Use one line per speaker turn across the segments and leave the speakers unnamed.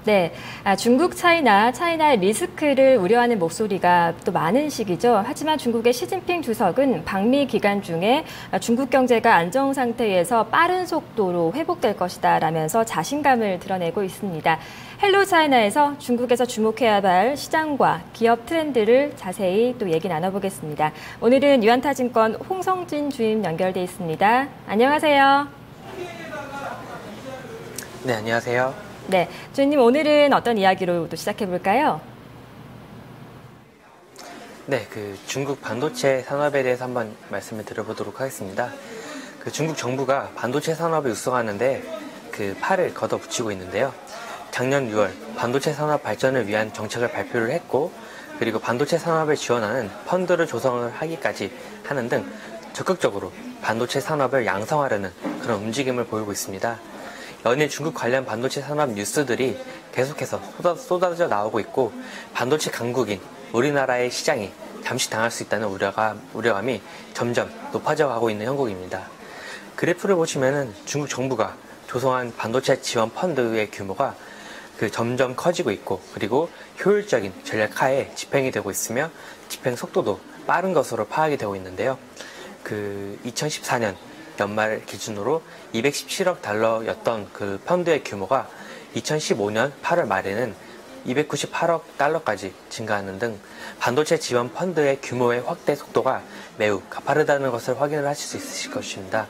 네, 중국 차이나의 리스크를 우려하는 목소리가 또 많은 시기죠. 하지만 중국의 시진핑 주석은 방미 기간 중에 중국 경제가 안정 상태에서 빠른 속도로 회복될 것이다 라면서 자신감을 드러내고 있습니다. 헬로 차이나에서 중국에서 주목해야 할 시장과 기업 트렌드를 자세히 또 얘기 나눠보겠습니다. 오늘은 유한타증권 홍성진 주임 연결돼 있습니다. 안녕하세요.
네, 안녕하세요.
네, 주임님 오늘은 어떤 이야기로 또 시작해 볼까요?
네, 중국 반도체 산업에 대해서 한번 말씀을 드려보도록 하겠습니다. 중국 정부가 반도체 산업을 육성하는데 팔을 걷어붙이고 있는데요. 작년 6월 반도체 산업 발전을 위한 정책을 발표를 했고, 그리고 반도체 산업을 지원하는 펀드를 조성을 하기까지 하는 등 적극적으로 반도체 산업을 양성하려는 그런 움직임을 보이고 있습니다. 연일 중국 관련 반도체 산업 뉴스들이 계속해서 쏟아져 나오고 있고, 반도체 강국인 우리나라의 시장이 잠식당할 수 있다는 우려감이 점점 높아져 가고 있는 형국입니다. 그래프를 보시면은 중국 정부가 조성한 반도체 지원 펀드의 규모가 점점 커지고 있고, 그리고 효율적인 전략 하에 집행이 되고 있으며 집행 속도도 빠른 것으로 파악이 되고 있는데요. 2014년 연말 기준으로 217억 달러였던 펀드의 규모가 2015년 8월 말에는 298억 달러까지 증가하는 등 반도체 지원 펀드의 규모의 확대 속도가 매우 가파르다는 것을 확인을 하실 수 있으실 것입니다.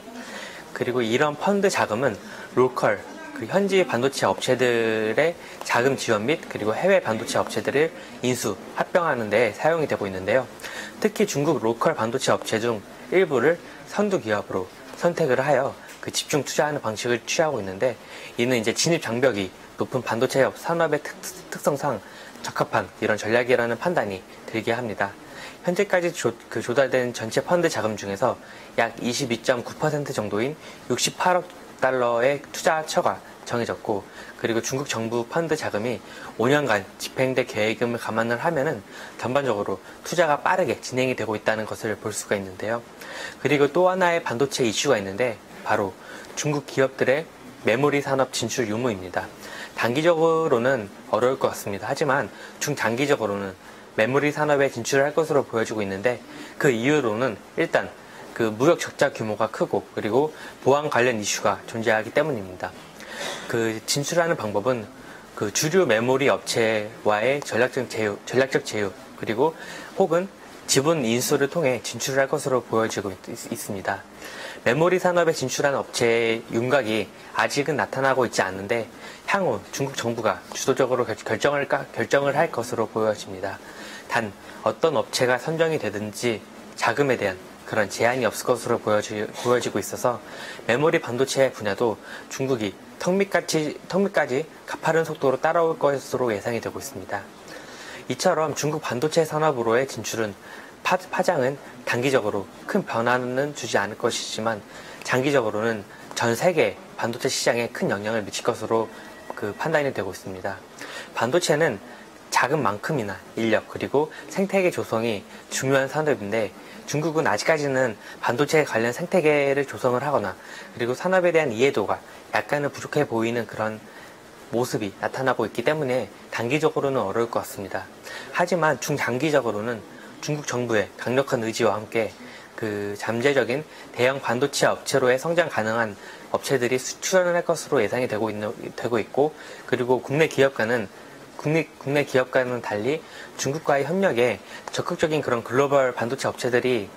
그리고 이런 펀드 자금은 로컬, 현지 반도체 업체들의 자금 지원 및 그리고 해외 반도체 업체들을 인수, 합병하는 데 사용이 되고 있는데요. 특히 중국 로컬 반도체 업체 중 일부를 선두 기업으로 선택을 하여 집중 투자하는 방식을 취하고 있는데, 이는 이제 진입 장벽이 높은 반도체 산업의 특성상 적합한 이런 전략이라는 판단이 들게 합니다. 현재까지 조달된 전체 펀드 자금 중에서 약 22.9% 정도인 68억 달러의 투자처가 정해졌고, 그리고 중국 정부 펀드 자금이 5년간 집행될 계획임을 감안을 하면은 전반적으로 투자가 빠르게 진행이 되고 있다는 것을 볼 수가 있는데요. 그리고 또 하나의 반도체 이슈가 있는데, 바로 중국 기업들의 메모리 산업 진출 유무입니다. 단기적으로는 어려울 것 같습니다. 하지만 중장기적으로는 메모리 산업에 진출할 것으로 보여지고 있는데, 그 이유로는 일단 무역 적자 규모가 크고, 그리고 보안 관련 이슈가 존재하기 때문입니다. 진출하는 방법은 주류 메모리 업체와의 전략적 제휴, 그리고 혹은 지분 인수를 통해 진출할 것으로 보여지고 있습니다. 메모리 산업에 진출한 업체의 윤곽이 아직은 나타나고 있지 않는데, 향후 중국 정부가 주도적으로 결정을 할 것으로 보여집니다. 단 어떤 업체가 선정이 되든지 자금에 대한 그런 제한이 없을 것으로 보여지고 있어서 메모리 반도체 분야도 중국이 턱밑까지 가파른 속도로 따라올 것으로 예상이 되고 있습니다. 이처럼 중국 반도체 산업으로의 진출은 파장은 단기적으로 큰 변화는 주지 않을 것이지만, 장기적으로는 전 세계 반도체 시장에 큰 영향을 미칠 것으로 판단이 되고 있습니다. 반도체는 자금만큼이나 인력, 그리고 생태계 조성이 중요한 산업인데, 중국은 아직까지는 반도체 관련 생태계를 조성을 하거나, 그리고 산업에 대한 이해도가 약간은 부족해 보이는 그런 모습이 나타나고 있기 때문에 단기적으로는 어려울 것 같습니다. 하지만 중장기적으로는 중국 정부의 강력한 의지와 함께 잠재적인 대형 반도체 업체로의 성장 가능한 업체들이 출연을 할 것으로 예상이 되고 있고, 그리고 국내 기업가는 달리 중국과의 협력에 적극적인 그런 글로벌 반도체 업체들이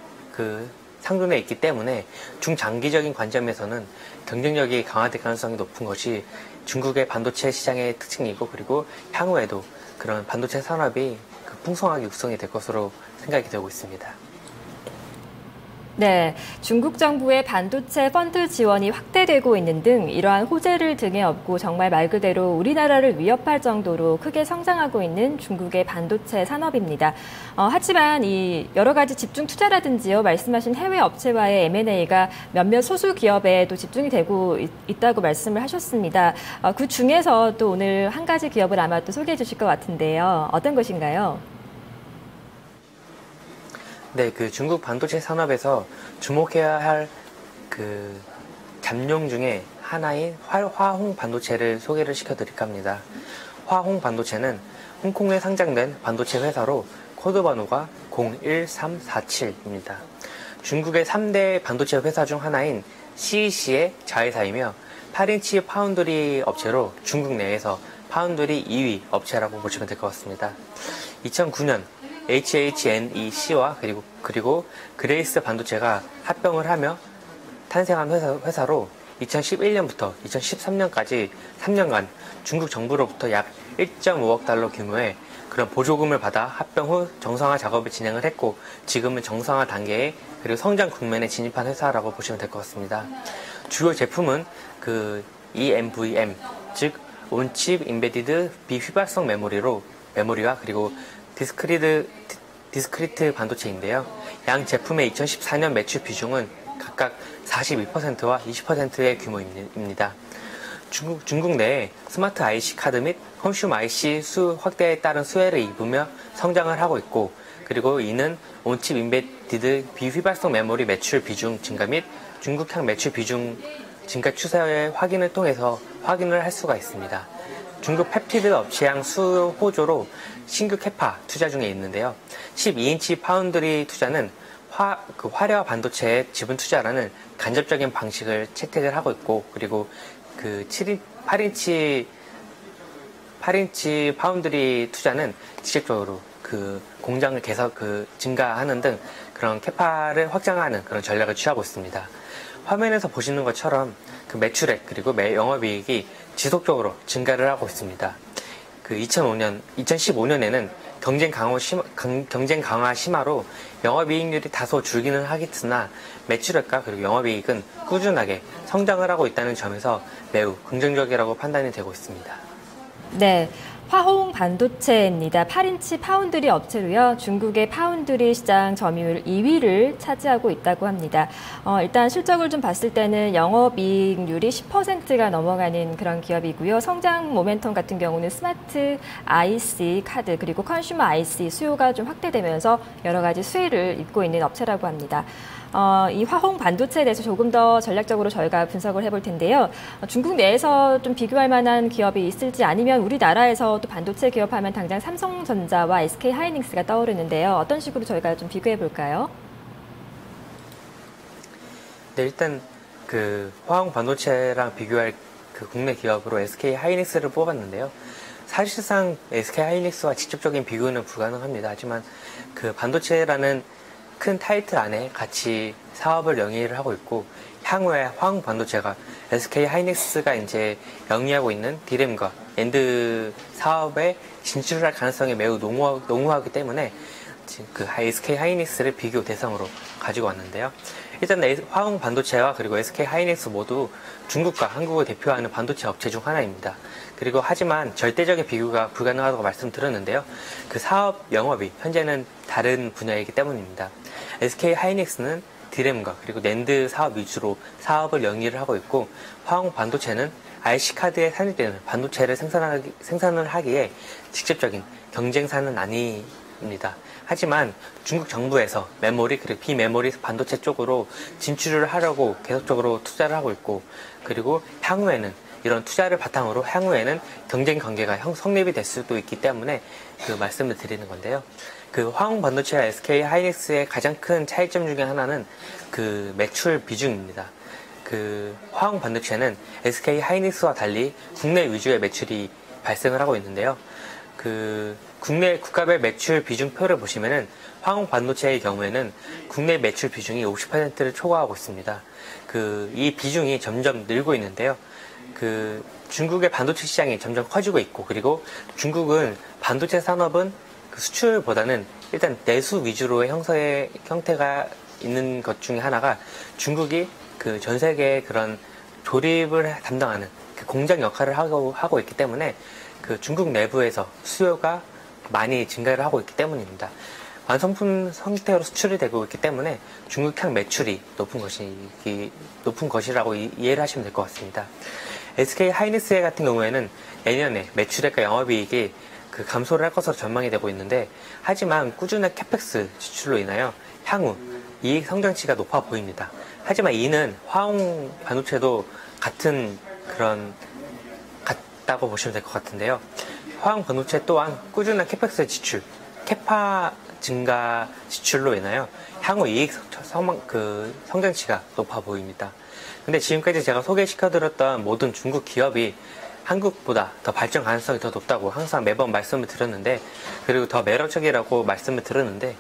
상존해 있기 때문에 중장기적인 관점에서는 경쟁력이 강화될 가능성이 높은 것이 중국의 반도체 시장의 특징이고, 그리고 향후에도 그런 반도체 산업이 풍성하게 육성이 될 것으로 생각이 되고 있습니다.
네, 중국 정부의 반도체 펀드 지원이 확대되고 있는 등 이러한 호재를 등에 업고 정말 말 그대로 우리나라를 위협할 정도로 크게 성장하고 있는 중국의 반도체 산업입니다. 하지만 이 여러 가지 집중 투자라든지요, 말씀하신 해외 업체와의 M&A가 몇몇 소수 기업에 또 집중이 되고 있다고 말씀을 하셨습니다. 그 중에서 또 오늘 한 가지 기업을 아마 또 소개해 주실 것 같은데요. 어떤 것인가요?
네, 중국 반도체 산업에서 주목해야 할 잠룡 중에 하나인 화홍 반도체를 소개를 시켜드릴까 합니다. 화홍 반도체는 홍콩에 상장된 반도체 회사로 코드 번호가 01347입니다. 중국의 3대 반도체 회사 중 하나인 CEC의 자회사이며 8인치 파운드리 업체로 중국 내에서 파운드리 2위 업체라고 보시면 될 것 같습니다. 2009년 HHNEC와 그리고 그레이스 반도체가 합병을 하며 탄생한 회사로 2011년부터 2013년까지 3년간 중국 정부로부터 약 1.5억 달러 규모의 그런 보조금을 받아 합병 후 정상화 작업을 진행을 했고, 지금은 정상화 단계에 그리고 성장 국면에 진입한 회사라고 보시면 될 것 같습니다. 주요 제품은 그 ENVM, 즉 온칩 인베디드 비휘발성 메모리와 그리고 디스크리트 반도체인데요. 양 제품의 2014년 매출 비중은 각각 42%와 20%의 규모입니다. 중국 내에 스마트 IC 카드 및 홈슈머 IC 수 확대에 따른 수혜를 입으며 성장을 하고 있고, 그리고 이는 온칩 인베디드 비휘발성 메모리 매출 비중 증가 및 중국향 매출 비중 증가 추세의 확인을 통해서 확인을 할 수가 있습니다. 중국 펩티드 업체양 수요 호조로 신규 캐파 투자 중에 있는데요. 12인치 파운드리 투자는 화려 반도체의 지분 투자라는 간접적인 방식을 채택을 하고 있고, 그리고 그 8인치 파운드리 투자는 직접적으로 그 공장을 증가하는 등 그런 캐파를 확장하는 그런 전략을 취하고 있습니다. 화면에서 보시는 것처럼 그 매출액 그리고 영업이익이 지속적으로 증가를 하고 있습니다. 그 2015년에는 경쟁 강화 심화로 영업이익률이 다소 줄기는 하겠으나 매출액과 그리고 영업이익은 꾸준하게 성장을 하고 있다는 점에서 매우 긍정적이라고 판단이 되고 있습니다.
네. 화홍 반도체입니다. 8인치 파운드리 업체로요. 중국의 파운드리 시장 점유율 2위를 차지하고 있다고 합니다. 일단 실적을 좀 봤을 때는 영업이익률이 10%가 넘어가는 그런 기업이고요. 성장 모멘텀 같은 경우는 스마트 IC 카드 그리고 컨슈머 IC 수요가 좀 확대되면서 여러 가지 수혜를 입고 있는 업체라고 합니다. 이 화홍 반도체에 대해서 조금 더 전략적으로 저희가 분석을 해볼 텐데요. 중국 내에서 좀 비교할 만한 기업이 있을지, 아니면 우리나라에서 또 반도체 기업하면 당장 삼성전자와 SK 하이닉스가 떠오르는데요. 어떤 식으로 저희가 좀 비교해 볼까요?
네, 일단 그 화홍 반도체랑 비교할 그 국내 기업으로 SK 하이닉스를 뽑았는데요. 사실상 SK 하이닉스와 직접적인 비교는 불가능합니다. 하지만 그 반도체라는 큰 타이틀 안에 같이 사업을 영위를 하고 있고, 향후에 화홍 반도체가 SK 하이닉스가 이제 영위하고 있는 디램과 낸드 사업에 진출할 가능성이 매우 농후하기 때문에 그 SK 하이닉스를 비교 대상으로 가지고 왔는데요. 일단 화홍 반도체와 그리고 SK 하이닉스 모두 중국과 한국을 대표하는 반도체 업체 중 하나입니다. 그리고 하지만 절대적인 비교가 불가능하다고 말씀드렸는데요. 그 사업 영업이 현재는 다른 분야이기 때문입니다. SK 하이닉스는 디램과 그리고 낸드 사업 위주로 사업을 영위를 하고 있고, 화홍 반도체는 IC 카드에 산입되는 반도체를 생산을 하기에 직접적인 경쟁사는 아닙니다. 하지만 중국 정부에서 메모리 그리고 비메모리 반도체 쪽으로 진출을 하려고 계속적으로 투자를 하고 있고, 그리고 향후에는 이런 투자를 바탕으로 향후에는 경쟁 관계가 성립이 될 수도 있기 때문에 그 말씀을 드리는 건데요. 그 화홍 반도체와 SK 하이닉스의 가장 큰 차이점 중에 하나는 그 매출 비중입니다. 그 화홍 반도체는 SK 하이닉스와 달리 국내 위주의 매출이 발생을 하고 있는데요. 그 국내 국가별 매출 비중표를 보시면은 화홍 반도체의 경우에는 국내 매출 비중이 50%를 초과하고 있습니다. 그 이 비중이 점점 늘고 있는데요. 그 중국의 반도체 시장이 점점 커지고 있고, 그리고 중국은 반도체 산업은 그 수출보다는 일단 내수 위주로의 형태가 있는 것 중에 하나가, 중국이 그 전 세계의 그런 조립을 담당하는 그 공장 역할을 하고 있기 때문에 그 중국 내부에서 수요가 많이 증가를 하고 있기 때문입니다. 완성품 형태로 수출이 되고 있기 때문에 중국향 매출이 높은 것이라고 이해를 하시면 될 것 같습니다. SK 하이닉스 같은 경우에는 내년에 매출액과 영업이익이 그 감소를 할 것으로 전망이 되고 있는데, 하지만 꾸준한 캐펙스 지출로 인하여 향후 이익 성장치가 높아 보입니다. 하지만 이는 화홍 반도체도 같다고 보시면 될 것 같은데요. 화학 반도체 또한 꾸준한 캐펙스 지출, 캐파 증가 지출로 인하여 향후 이익 성장치가 높아 보입니다. 근데 지금까지 제가 소개시켜드렸던 모든 중국 기업이 한국보다 더 발전 가능성이 더 높다고 항상 매번 말씀을 드렸는데, 그리고 더 매력적이라고 말씀을 드렸는데,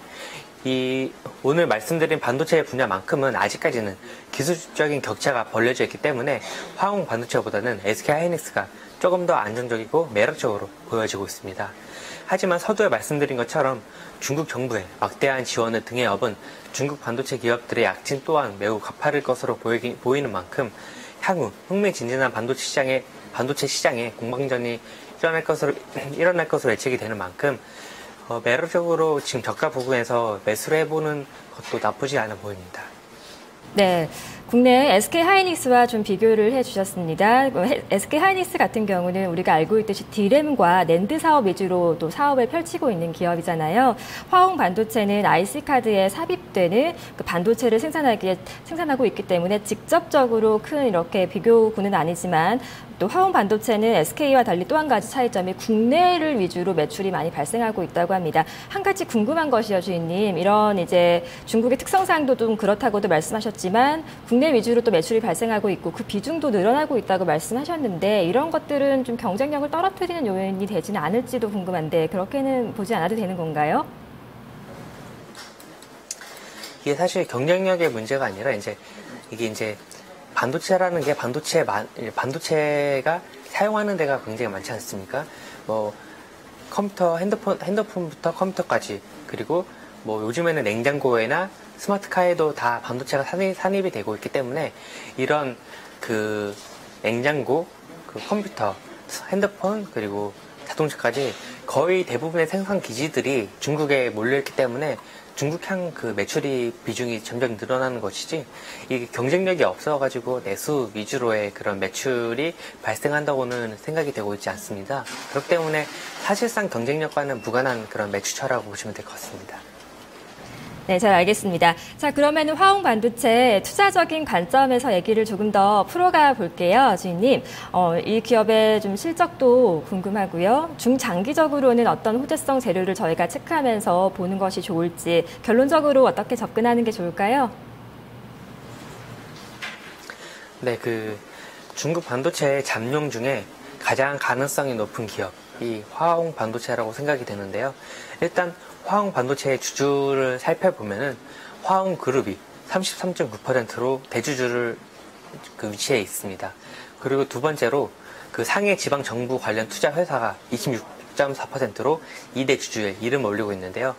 오늘 말씀드린 반도체 분야만큼은 아직까지는 기술적인 격차가 벌려져 있기 때문에 화공 반도체보다는 SK하이닉스가 조금 더 안정적이고 매력적으로 보여지고 있습니다. 하지만 서두에 말씀드린 것처럼 중국 정부의 막대한 지원을 등에 업은 중국 반도체 기업들의 약진 또한 매우 가파를 것으로 보이는 만큼 향후 흥미진진한 반도체 시장에 공방전이 일어날 것으로 예측이 되는 만큼 매력적으로 지금 저가 부근에서 매수를 해보는 것도 나쁘지 않아 보입니다.
네, 국내 SK하이닉스와 좀 비교를 해주셨습니다. SK하이닉스 같은 경우는 우리가 알고 있듯이 D램과 낸드 사업 위주로 또 사업을 펼치고 있는 기업이잖아요. 화홍 반도체는 IC카드에 삽입되는 그 반도체를 생산하고 있기 때문에 직접적으로 큰 이렇게 비교구는 아니지만, 또 화홍 반도체는 SK와 달리 또 한 가지 차이점이 국내를 위주로 매출이 많이 발생하고 있다고 합니다. 한 가지 궁금한 것이요, 주인님. 이런 이제 중국의 특성상도 좀 그렇다고도 말씀하셨지만 국내 위주로 또 매출이 발생하고 있고 그 비중도 늘어나고 있다고 말씀하셨는데, 이런 것들은 좀 경쟁력을 떨어뜨리는 요인이 되지는 않을지도 궁금한데 그렇게는 보지 않아도 되는 건가요?
이게 사실 경쟁력의 문제가 아니라 이게 반도체라는 게 반도체가 사용하는 데가 굉장히 많지 않습니까? 뭐 컴퓨터, 핸드폰부터 컴퓨터까지, 그리고 뭐 요즘에는 냉장고에나 스마트카에도 다 반도체가 산입이 되고 있기 때문에 이런 그 냉장고, 그 컴퓨터, 핸드폰, 그리고 자동차까지 거의 대부분의 생산 기지들이 중국에 몰려있기 때문에 중국향 그 매출이 비중이 점점 늘어나는 것이지, 이게 경쟁력이 없어가지고 내수 위주로의 그런 매출이 발생한다고는 생각이 되고 있지 않습니다. 그렇기 때문에 사실상 경쟁력과는 무관한 그런 매출처라고 보시면 될 것 같습니다.
네, 잘 알겠습니다. 자, 그러면 화홍 반도체 투자적인 관점에서 얘기를 조금 더 풀어가 볼게요, 주인님. 이 기업의 좀 실적도 궁금하고요. 중장기적으로는 어떤 호재성 재료를 저희가 체크하면서 보는 것이 좋을지, 결론적으로 어떻게 접근하는 게 좋을까요?
네, 중국 반도체 잠룡 중에 가장 가능성이 높은 기업이 화홍 반도체라고 생각이 되는데요. 일단 화홍 반도체의 주주를 살펴보면은 화홍 그룹이 33.9%로 대주주를 위치해 있습니다. 그리고 두 번째로 그 상해 지방 정부 관련 투자 회사가 26.4%로 2대 주주에 이름을 올리고 있는데요.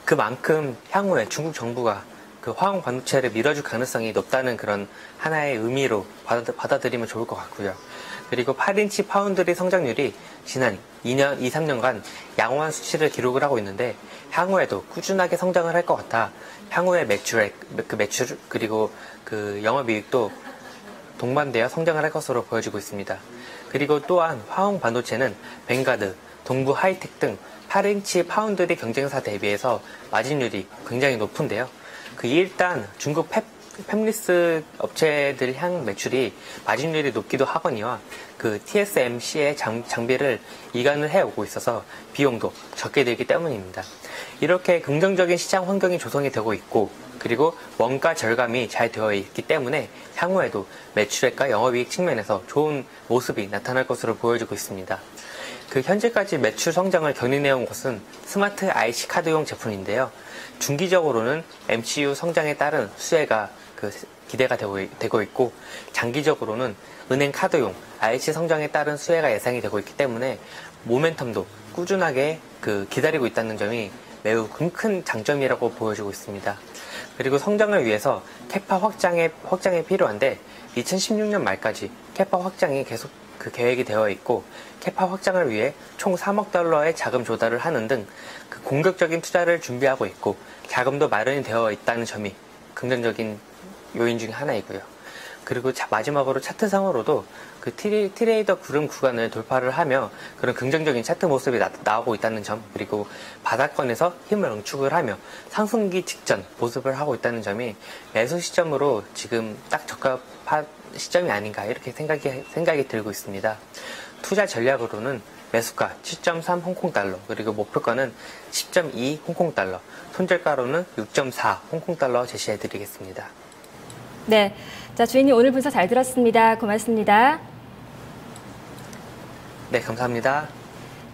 그만큼 향후에 중국 정부가 그 화홍 반도체를 밀어줄 가능성이 높다는 그런 하나의 의미로 받아들이면 좋을 것 같고요. 그리고 8인치 파운드리 성장률이 지난 2, 3년간 양호한 수치를 기록을 하고 있는데, 향후에도 꾸준하게 성장을 할 것 같아 향후에 매출 그리고 그 영업이익도 동반되어 성장을 할 것으로 보여지고 있습니다. 그리고 또한 화홍 반도체는 뱅가드, 동부 하이텍 등 8인치 파운드리 경쟁사 대비해서 마진율이 굉장히 높은데요. 일단 중국 팹리스 업체들 향 매출이 마진율이 높기도 하거니와 그 TSMC의 장비를 이관을 해오고 있어서 비용도 적게 들기 때문입니다. 이렇게 긍정적인 시장 환경이 조성이 되고 있고, 그리고 원가 절감이 잘 되어 있기 때문에 향후에도 매출액과 영업이익 측면에서 좋은 모습이 나타날 것으로 보여지고 있습니다. 현재까지 매출 성장을 견인해온 것은 스마트 IC 카드용 제품인데요. 중기적으로는 MCU 성장에 따른 수혜가 기대가 되고 있고, 장기적으로는 은행 카드용 IC 성장에 따른 수혜가 예상이 되고 있기 때문에 모멘텀도 꾸준하게 기다리고 있다는 점이 매우 큰 장점이라고 보여지고 있습니다. 그리고 성장을 위해서 캐파 확장에 필요한데 2016년 말까지 캐파 확장이 계속 계획이 되어 있고, 캐파 확장을 위해 총 3억 달러의 자금 조달을 하는 등 공격적인 투자를 준비하고 있고, 자금도 마련이 되어 있다는 점이 긍정적인 요인 중에 하나이고요. 그리고 마지막으로 차트상으로도 트레이더 구름 구간을 돌파를 하며 그런 긍정적인 차트 모습이 나오고 있다는 점, 그리고 바닥권에서 힘을 응축을 하며 상승기 직전 모습을 하고 있다는 점이 매수 시점으로 지금 딱 적합한 시점이 아닌가, 이렇게 생각이 들고 있습니다. 투자 전략으로는 매수가 7.3 홍콩달러, 그리고 목표가는 10.2 홍콩달러, 손절가로는 6.4 홍콩달러 제시해드리겠습니다.
네, 자 주인님 오늘 분석 잘 들었습니다. 고맙습니다.
네, 감사합니다.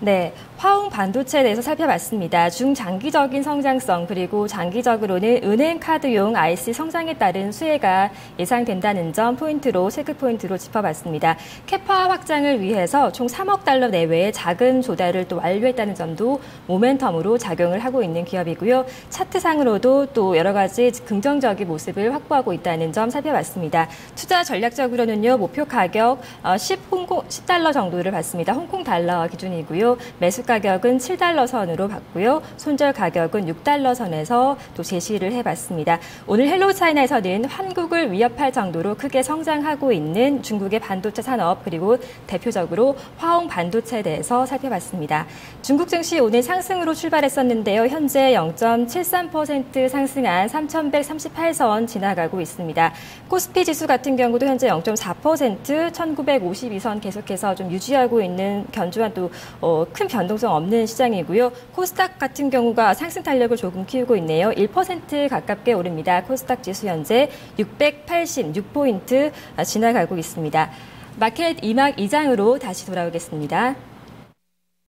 네, 화홍 반도체에 대해서 살펴봤습니다. 중장기적인 성장성 그리고 장기적으로는 은행 카드용 IC 성장에 따른 수혜가 예상된다는 점 포인트로 체크 포인트로 짚어봤습니다. 캐파 확장을 위해서 총 3억 달러 내외의 자금 조달을 또 완료했다는 점도 모멘텀으로 작용을 하고 있는 기업이고요. 차트상으로도 또 여러 가지 긍정적인 모습을 확보하고 있다는 점 살펴봤습니다. 투자 전략적으로는요, 목표 가격 10달러 정도를 봤습니다. 홍콩 달러 기준이고요. 매수 가격은 7달러 선으로 봤고요. 손절 가격은 6달러 선에서 또 제시를 해봤습니다. 오늘 헬로우 차이나에서는 한국을 위협할 정도로 크게 성장하고 있는 중국의 반도체 산업 그리고 대표적으로 화홍 반도체에 대해서 살펴봤습니다. 중국 증시 오늘 상승으로 출발했었는데요. 현재 0.73% 상승한 3,138선 지나가고 있습니다. 코스피 지수 같은 경우도 현재 0.4% 1,952선 계속해서 좀 유지하고 있는 견조한 또 큰 변동성 없는 시장이고요. 코스닥 같은 경우가 상승 탄력을 조금 키우고 있네요. 1% 가깝게 오릅니다. 코스닥 지수 현재 686포인트 지나가고 있습니다. 마켓 2막 2장으로 다시 돌아오겠습니다.